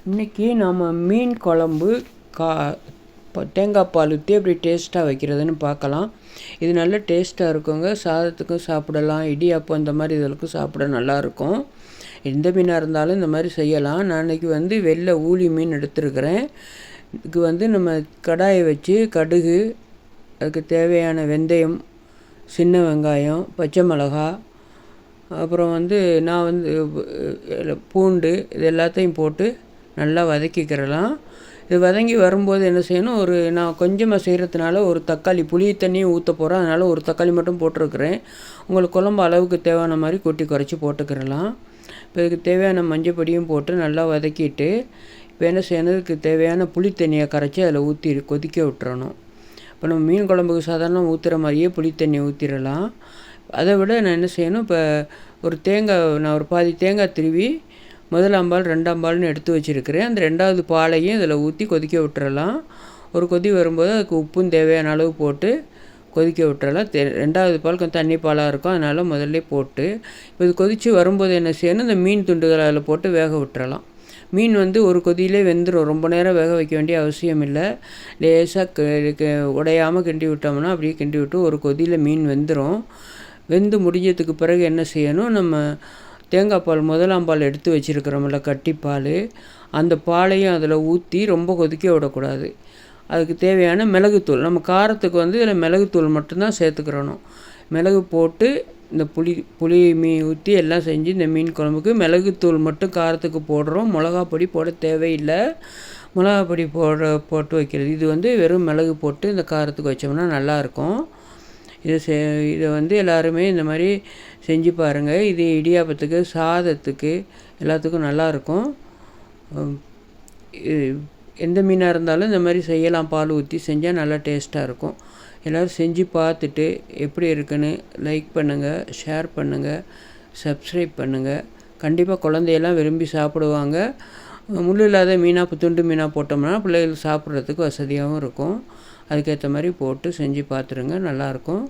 இன்றைக்கி நாம் மீன் குழம்பு கா தேங்காய் பால் ஊற்றி எப்படி டேஸ்ட்டாக வைக்கிறதுன்னு பார்க்கலாம். இது நல்ல டேஸ்ட்டாக இருக்குங்க. சாதத்துக்கும் சாப்பிடலாம், இடியாப்பம் இந்த மாதிரி இதற்கும் சாப்பிட நல்லாயிருக்கும். எந்த மீனாக இருந்தாலும் இந்த மாதிரி செய்யலாம். நான் இன்றைக்கி வெள்ளை ஊளி மீன் எடுத்துருக்கிறேன். இதுக்கு நம்ம கடாயை வச்சு கடுகு, அதுக்கு தேவையான வெந்தயம், சின்ன வெங்காயம், பச்சை மிளகா, அப்புறம் நான் பூண்டு இது எல்லாத்தையும் போட்டு நல்லா வதக்கிக்கிறலாம். இது வதங்கி வரும்போது என்ன செய்யணும், நான் கொஞ்சமாக செய்கிறதுனால ஒரு தக்காளி புளி தண்ணியும் ஊற்ற போகிறேன். அதனால் ஒரு தக்காளி மட்டும் போட்டிருக்கிறேன். உங்களுக்கு குழம்பு அளவுக்கு தேவையான மாதிரி கொட்டி குறைச்சி போட்டுக்கிறலாம். இப்போ இதுக்கு தேவையான மஞ்சள் பொடியும் போட்டு நல்லா வதக்கிட்டு, இப்போ என்ன செய்யணும், இதுக்கு தேவையான புளி தண்ணியை கரைச்சி அதில் ஊற்றி கொதிக்க விட்டுறணும். இப்போ நம்ம மீன் குழம்புக்கு சாதாரண ஊற்றுற மாதிரியே புளி தண்ணியை ஊற்றிடலாம். அதை விட நான் என்ன செய்யணும், இப்போ நான் ஒரு பாதி தேங்காய் திருவி முதலாம் பால் 2ஆம் பால்னு எடுத்து வச்சுருக்கிறேன். அந்த 2வது பாலையும் இதில் ஊற்றி கொதிக்க விட்டுறலாம். ஒரு கொதி வரும்போது அதுக்கு உப்பும் தேவையான அளவு போட்டு கொதிக்க விட்டுறலாம். 2வது பால் கொஞ்சம் தண்ணி பாலாக இருக்கும், அதனால் முதல்ல போட்டு இப்போ இது கொதித்து வரும்போது என்ன செய்யணும், இந்த மீன் துண்டுகளை அதில் போட்டு வேக விட்டுறலாம். மீன் ஒரு கொதியிலே வெந்துடும். ரொம்ப நேரம் வேக வைக்க வேண்டிய அவசியம் இல்லை. லேசாக உடையாமல் கிண்டி விட்டோம்னா அப்படியே கிண்டி விட்டு ஒரு கொதியில் மீன் வெந்துடும். வெந்து முடிஞ்சதுக்கு பிறகு என்ன செய்யணும், நம்ம தேங்காய் பால் முதலாம் பால் எடுத்து வச்சுருக்கிறோம்ல கட்டிப்பால், அந்த பாலையும் அதில் ஊற்றி ரொம்ப கொதிக்க விடக்கூடாது. அதுக்கு தேவையான மிளகுத்தூள், நம்ம காரத்துக்கு இதில் மிளகுத்தூள் மட்டும்தான் சேர்த்துக்கிறணும். மிளகு போட்டு இந்த புளி ஊற்றி எல்லாம் செஞ்சு இந்த மீன் குழம்புக்கு மிளகுத்தூள் மட்டும் காரத்துக்கு போடுறோம். மிளகா பொடி போட தேவையில்லை. மிளகா பொடி போட்டு வைக்கிறது. இது வெறும் மிளகு போட்டு இந்த காரத்துக்கு வச்சோம்னா நல்லாயிருக்கும். இதை எல்லாருமே இந்த மாதிரி செஞ்சு பாருங்கள். இது இடியாப்பத்துக்கு, சாதத்துக்கு எல்லாத்துக்கும் நல்லாயிருக்கும். எந்த மீனாக இருந்தாலும் இந்த மாதிரி செய்யலாம். பால் ஊற்றி செஞ்சால் நல்லா டேஸ்ட்டாக இருக்கும். எல்லோரும் செஞ்சு பார்த்துட்டு எப்படி இருக்குன்னு லைக் பண்ணுங்கள், ஷேர் பண்ணுங்கள், சப்ஸ்கிரைப் பண்ணுங்கள். கண்டிப்பாக குழந்தையெல்லாம் விரும்பி சாப்பிடுவாங்க. முள் இல்லாத மீனாக துண்டு மீனாக போட்டோம்னா பிள்ளைகள் சாப்பிட்றதுக்கு வசதியாகவும் இருக்கும். அதுக்கேற்ற மாதிரி போட்டு செஞ்சு பார்த்துருங்க, நல்லாயிருக்கும்.